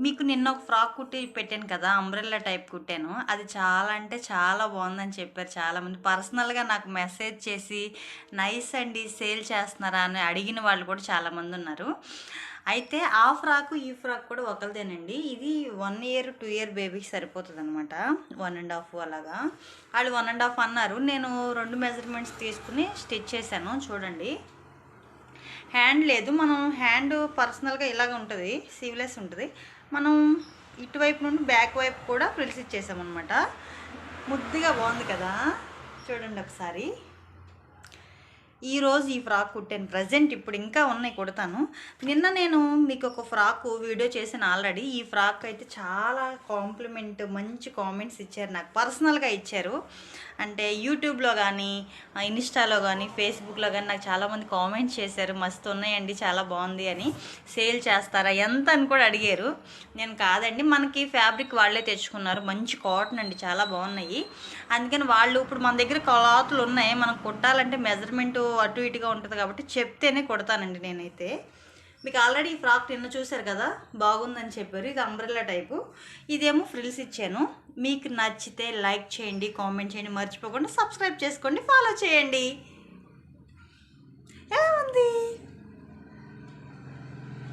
మీకు నిన్న ఒక ఫ్రాక్ కుట్టి పెట్టాను కదా, అంబ్రెల్లా టైప్ కుట్టాను. అది చాలా అంటే చాలా బాగుందని చెప్పారు చాలామంది. పర్సనల్గా నాకు మెసేజ్ చేసి నైస్ అండి సేల్ చేస్తున్నారా అని అడిగిన వాళ్ళు కూడా చాలామంది ఉన్నారు. అయితే ఆ ఫ్రాకు ఈ ఫ్రాక్ కూడా ఒకరిదేనండి. ఇది 1 ఇయర్ 2 ఇయర్ బేబీకి సరిపోతుంది అనమాట. 1.5 అలాగా. వాళ్ళు 1.5 అన్నారు. నేను 2 మెజర్మెంట్స్ తీసుకుని స్టిచ్ చేశాను. చూడండి, హ్యాండ్ లేదు, మనం హ్యాండ్ పర్సనల్గా ఇలాగ ఉంటుంది, సీవ్లెస్ ఉంటుంది. మనం ఇటువైపు నుండి బ్యాక్ వైపు కూడా ఫ్రిల్స్ ఇచ్చేసామన్నమాట. ముద్దుగా బాగుంది కదా, చూడండి ఒకసారి. ఈరోజు ఈ ఫ్రాక్ కుట్టాను ప్రజెంట్, ఇప్పుడు ఇంకా ఉన్నాయి కుడతాను. నిన్న నేను మీకు ఒక ఫ్రాక్ వీడియో చేశాను ఆల్రెడీ. ఈ ఫ్రాక్ అయితే చాలా కాంప్లిమెంట్, మంచి కామెంట్స్ ఇచ్చారు నాకు, పర్సనల్గా ఇచ్చారు. అంటే యూట్యూబ్లో కానీ, ఇన్స్టాలో కానీ, ఫేస్బుక్లో కానీ నాకు చాలామంది కామెంట్స్ చేశారు, మస్తు ఉన్నాయండి, చాలా బాగుంది అని. సేల్ చేస్తారా ఎంత అని కూడా అడిగారు. నేను కాదండి, మనకి ఫ్యాబ్రిక్ వాళ్ళే తెచ్చుకున్నారు, మంచి కాటన్ అండి, చాలా బాగున్నాయి. అందుకని వాళ్ళు ఇప్పుడు మన దగ్గర క్లాత్లు ఉన్నాయి, మనం కుట్టాలంటే మెజర్మెంట్ అటు ఇటుగా ఉంటుంది కాబట్టి చెప్తేనే కుడతానండి నేనైతే. మీకు ఆల్రెడీ ఈ ఫ్రాక్ నిన్న చూశారు కదా, బాగుందని చెప్పారు. ఇది అంబ్రెల్లా టైపు, ఇదేమో ఫ్రిల్స్ ఇచ్చాను. మీకు నచ్చితే లైక్ చేయండి, కామెంట్ చేయండి, మర్చిపోకుండా సబ్స్క్రైబ్ చేసుకోండి, ఫాలో చేయండి. ఎలా ఉంది?